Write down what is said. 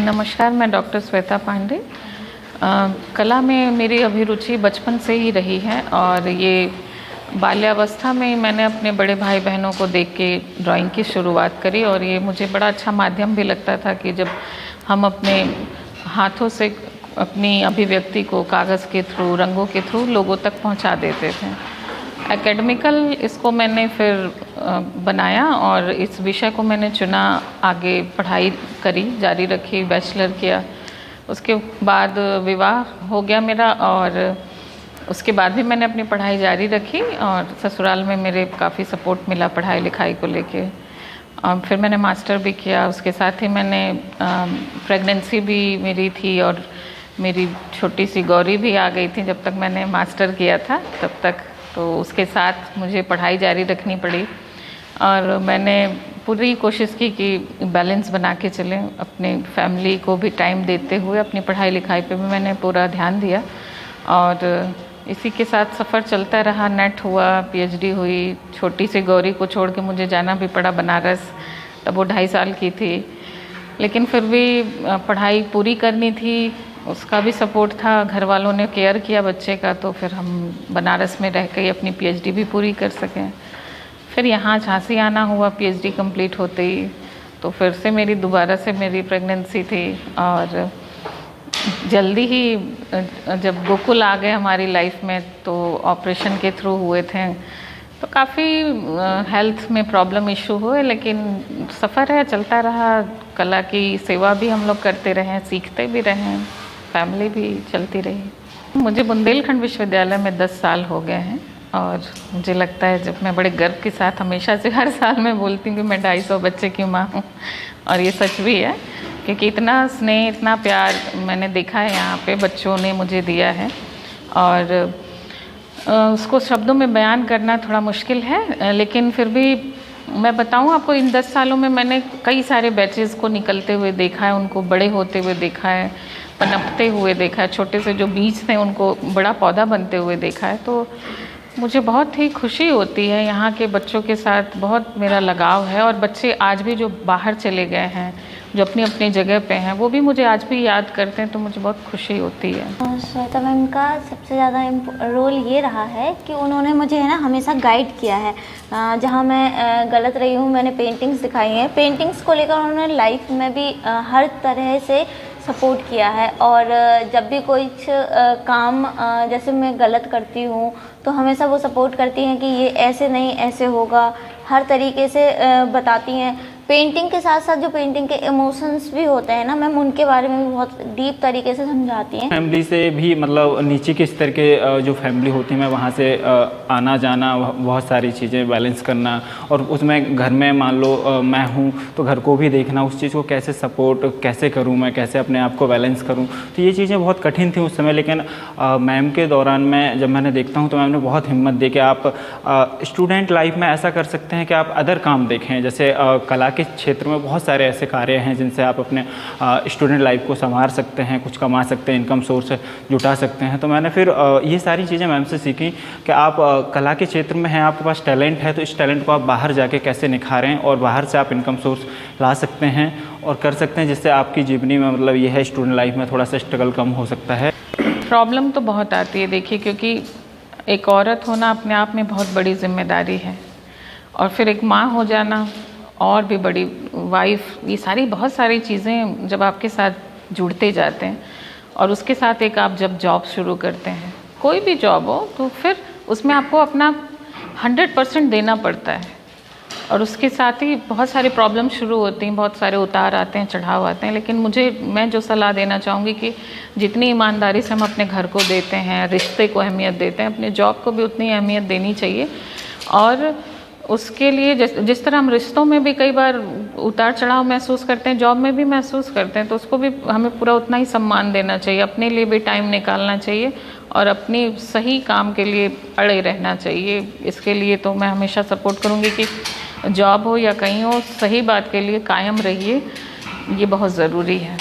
नमस्कार, मैं डॉक्टर श्वेता पांडे। कला में मेरी अभिरुचि बचपन से ही रही है और ये बाल्यावस्था में मैंने अपने बड़े भाई बहनों को देख के ड्राइंग की शुरुआत करी और ये मुझे बड़ा अच्छा माध्यम भी लगता था कि जब हम अपने हाथों से अपनी अभिव्यक्ति को कागज़ के थ्रू, रंगों के थ्रू लोगों तक पहुंचा देते थे। एकेडमिकल इसको मैंने फिर बनाया और इस विषय को मैंने चुना, आगे पढ़ाई करी, जारी रखी, बैचलर किया। उसके बाद विवाह हो गया मेरा और उसके बाद भी मैंने अपनी पढ़ाई जारी रखी और ससुराल में मेरे काफ़ी सपोर्ट मिला पढ़ाई लिखाई को लेके। और फिर मैंने मास्टर भी किया। उसके साथ ही मैंने प्रेगनेंसी भी मेरी थी और मेरी छोटी सी गौरी भी आ गई थी जब तक मैंने मास्टर किया था तब तक। तो उसके साथ मुझे पढ़ाई जारी रखनी पड़ी और मैंने पूरी कोशिश की कि बैलेंस बना के चलें, अपने फैमिली को भी टाइम देते हुए अपनी पढ़ाई लिखाई पे भी मैंने पूरा ध्यान दिया और इसी के साथ सफ़र चलता रहा। नेट हुआ, पीएचडी हुई। छोटी सी गौरी को छोड़ के मुझे जाना भी पड़ा बनारस, तब वो 2.5 साल की थी, लेकिन फिर भी पढ़ाई पूरी करनी थी। उसका भी सपोर्ट था, घर वालों ने केयर किया बच्चे का, तो फिर हम बनारस में रह के अपनी पीएचडी भी पूरी कर सकें। फिर यहाँ झांसी आना हुआ पीएचडी कंप्लीट होते ही, तो फिर से मेरी दोबारा से मेरी प्रेगनेंसी थी और जल्दी ही जब गोकुल आ गए हमारी लाइफ में तो ऑपरेशन के थ्रू हुए थे, तो काफ़ी हेल्थ में प्रॉब्लम इशू हुए, लेकिन सफ़र है, चलता रहा। कला की सेवा भी हम लोग करते रहे, सीखते भी रहे, फैमिली भी चलती रही। मुझे बुंदेलखंड विश्वविद्यालय में 10 साल हो गए हैं और मुझे लगता है, जब मैं बड़े गर्व के साथ हमेशा से हर साल मैं बोलती हूँ कि मैं 250 बच्चे की माँ हूँ और ये सच भी है, क्योंकि इतना स्नेह, इतना प्यार मैंने देखा है यहाँ पे बच्चों ने मुझे दिया है और उसको शब्दों में बयान करना थोड़ा मुश्किल है। लेकिन फिर भी मैं बताऊँ आपको, इन 10 सालों में मैंने कई सारे बैचेज़ को निकलते हुए देखा है, उनको बड़े होते हुए देखा है, पनपते हुए देखा है, छोटे से जो बीज थे उनको बड़ा पौधा बनते हुए देखा है। तो मुझे बहुत ही खुशी होती है, यहाँ के बच्चों के साथ बहुत मेरा लगाव है और बच्चे आज भी जो बाहर चले गए हैं, जो अपनी अपनी जगह पे हैं, वो भी मुझे आज भी याद करते हैं, तो मुझे बहुत खुशी होती है। श्वेता मैम का सबसे ज़्यादा रोल ये रहा है कि उन्होंने मुझे है ना हमेशा गाइड किया है। जहाँ मैं गलत रही हूँ, मैंने पेंटिंग्स दिखाई हैं, पेंटिंग्स को लेकर उन्होंने लाइफ में भी हर तरह से सपोर्ट किया है। और जब भी कोई काम जैसे मैं गलत करती हूँ तो हमेशा वो सपोर्ट करती हैं कि ये ऐसे नहीं, ऐसे होगा, हर तरीके से बताती हैं। पेंटिंग के साथ साथ जो पेंटिंग के इमोशंस भी होते हैं ना मैम, उनके बारे में भी बहुत डीप तरीके से समझाती हैं। फैमिली से भी मतलब नीचे के स्तर के जो फैमिली होती है, मैं वहाँ से आना जाना, बहुत सारी चीज़ें बैलेंस करना और उसमें घर में मान लो मैं हूँ तो घर को भी देखना, उस चीज़ को कैसे सपोर्ट कैसे करूँ, मैं कैसे अपने आप को बैलेंस करूँ, तो ये चीज़ें बहुत कठिन थी उस समय। लेकिन मैम के दौरान में जब मैंने देखता हूँ तो मैम ने बहुत हिम्मत दी कि आप स्टूडेंट लाइफ में ऐसा कर सकते हैं कि आप अदर काम देखें। जैसे कला के क्षेत्र में बहुत सारे ऐसे कार्य हैं जिनसे आप अपने स्टूडेंट लाइफ को संवार सकते हैं, कुछ कमा सकते हैं, इनकम सोर्स जुटा सकते हैं। तो मैंने फिर ये सारी चीज़ें मैम से सीखी कि आप कला के क्षेत्र में हैं, आपके पास टैलेंट है, तो इस टैलेंट को आप बाहर जाके कैसे निखारें और बाहर से आप इनकम सोर्स ला सकते हैं और कर सकते हैं, जिससे आपकी जीवनी में मतलब ये है स्टूडेंट लाइफ में थोड़ा सा स्ट्रगल कम हो सकता है। प्रॉब्लम तो बहुत आती है, देखिए, क्योंकि एक औरत होना अपने आप में बहुत बड़ी जिम्मेदारी है और फिर एक माँ हो जाना और भी बड़ी, वाइफ, ये सारी बहुत सारी चीज़ें जब आपके साथ जुड़ते जाते हैं और उसके साथ एक आप जब जॉब शुरू करते हैं, कोई भी जॉब हो, तो फिर उसमें आपको अपना 100% देना पड़ता है और उसके साथ ही बहुत सारी प्रॉब्लम शुरू होती हैं, बहुत सारे उतार आते हैं, चढ़ाव आते हैं। लेकिन मैं जो सलाह देना चाहूँगी कि जितनी ईमानदारी से हम अपने घर को देते हैं, रिश्ते को अहमियत देते हैं, अपने जॉब को भी उतनी अहमियत देनी चाहिए। और उसके लिए जिस तरह हम रिश्तों में भी कई बार उतार चढ़ाव महसूस करते हैं, जॉब में भी महसूस करते हैं, तो उसको भी हमें पूरा उतना ही सम्मान देना चाहिए, अपने लिए भी टाइम निकालना चाहिए और अपनी सही काम के लिए अड़े रहना चाहिए। इसके लिए तो मैं हमेशा सपोर्ट करूँगी कि जॉब हो या कहीं हो, सही बात के लिए कायम रहिए, ये बहुत ज़रूरी है।